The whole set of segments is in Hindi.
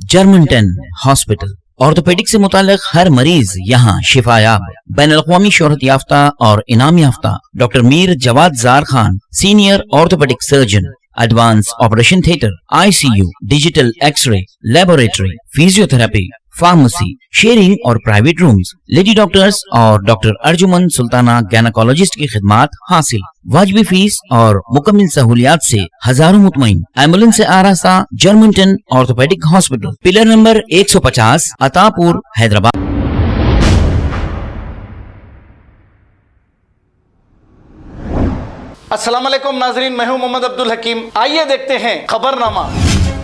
Germanton hospital. ऑर्थोपेडिक से मुताल्लिक हर मरीज यहाँ शिफायाब। बैनुल-अक़वामी शोहरत याफ्ता और इनाम याफ्ता doctor Mir Jawad Jar Khan, senior orthopaedic surgeon, advance operation theatre, ICU, digital xray, laboratory, physiotherapy, pharmacy, sharing और प्राइवेट रूम्स, लेडी डॉक्टर्स और डॉक्टर अर्जुमन सुल्ताना गैनकोलॉजिस्ट की खिदमात हासिल। वाजिबी फीस और मुकम्मल सहूलियात से हजारों मुतमईन। एम्बुलेंस से आरास्ता Germanton orthopaedic hospital, pillar number 150, Attapur, Hyderabad. अस्सलाम वालेकुम नाजरीन, मैं हूं मोहम्मद अब्दुल हकीम। आइए देखते हैं खबरनामा।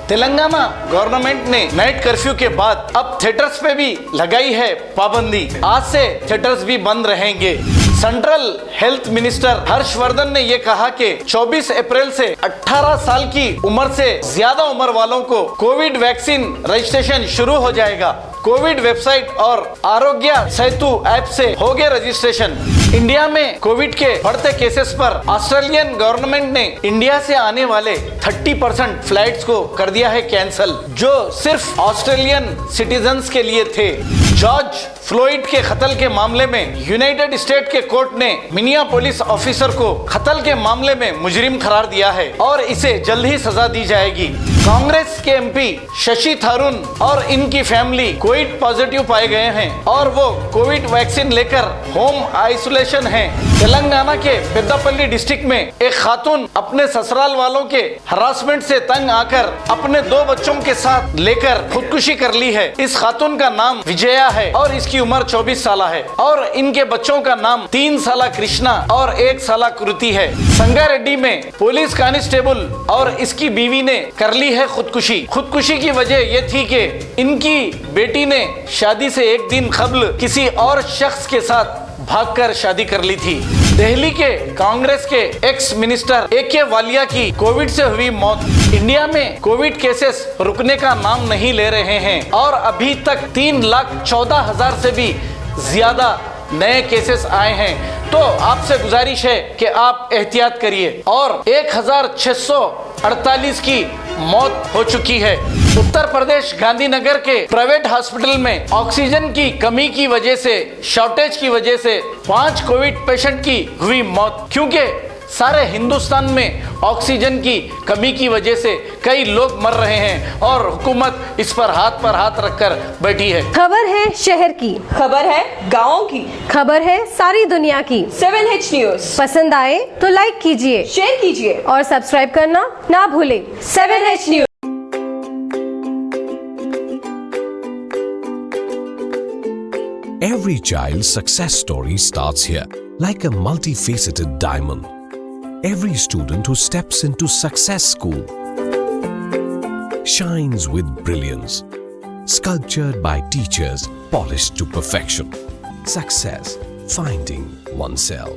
तेलंगाना गवर्नमेंट ने नाइट कर्फ्यू के बाद अब थिएटर्स पे भी लगाई है पाबंदी। आज से थिएटर्स भी बंद रहेंगे। सेंट्रल हेल्थ मिनिस्टर हर्षवर्धन ने ये कहा कि 24 अप्रैल से 18 साल की उम्र से ज्यादा उम्र वालों को कोविड वैक्सीन रजिस्ट्रेशन शुरू हो जाएगा। कोविड वेबसाइट और आरोग्य सेतु ऐप से होगे रजिस्ट्रेशन। इंडिया में कोविड के बढ़ते केसेस पर ऑस्ट्रेलियन गवर्नमेंट ने इंडिया से आने वाले 30% फ्लाइट्स को कर दिया है कैंसिल, जो सिर्फ ऑस्ट्रेलियन सिटीजन्स के लिए थे। जॉर्ज फ्लोइड के कत्ल के मामले में यूनाइटेड स्टेट के कोर्ट ने मिनियापोलिस ऑफिसर को कत्ल के मामले में मुजरिम करार दिया है और इसे जल्द ही सजा दी जाएगी। कांग्रेस के MP शशि थरूर और इनकी फैमिली कोविड पॉजिटिव पाए गए हैं और वो कोविड वैक्सीन लेकर होम आइसोलेशन हैं। तेलंगाना के पेद्दापल्ली डिस्ट्रिक्ट में एक खातून अपने ससुराल वालों के हरासमेंट से तंग आकर अपने 2 बच्चों के साथ लेकर खुदकुशी कर ली है। इस खातून का नाम विजया है और इसकी उम्र 24 साल है और इनके बच्चों का नाम 3 साल कृष्णा और 1 साल कृति है। संगारेड्डी में पुलिस कांस्टेबल और इसकी बीवी ने कर ली है खुदकुशी। खुदकुशी की वजह यह थी कि इनकी बेटी ने शादी से एक दिन कबल किसी और शख्स के साथ भागकर शादी कर ली थी। दिल्ली के कांग्रेस के एक्स मिनिस्टर AK वालिया की कोविड से हुई मौत। इंडिया में कोविड केसेस रुकने का नाम नहीं ले रहे हैं और अभी तक 3,14,000 से भी ज्यादा नए केसेस आए हैं। तो आपसे गुजारिश है कि आप एहतियात करिए और 1,648 की मौत हो चुकी है। उत्तर प्रदेश गांधीनगर के प्राइवेट हॉस्पिटल में ऑक्सीजन की कमी की वजह से, शॉर्टेज की वजह से 5 कोविड पेशेंट की हुई मौत, क्योंकि सारे हिंदुस्तान में ऑक्सीजन की कमी की वजह से कई लोग मर रहे हैं और हुकूमत इस पर हाथ रखकर बैठी है। खबर है शहर की, खबर है गाँव की, खबर है सारी दुनिया की। 7H न्यूज पसंद आए तो लाइक कीजिए, शेयर कीजिए और सब्सक्राइब करना ना भूलें। 7H news. Every child's success story starts here, like a multifaceted diamond. Every student who steps into Success School shines with brilliance, sculptured by teachers polished to perfection. Success, finding oneself.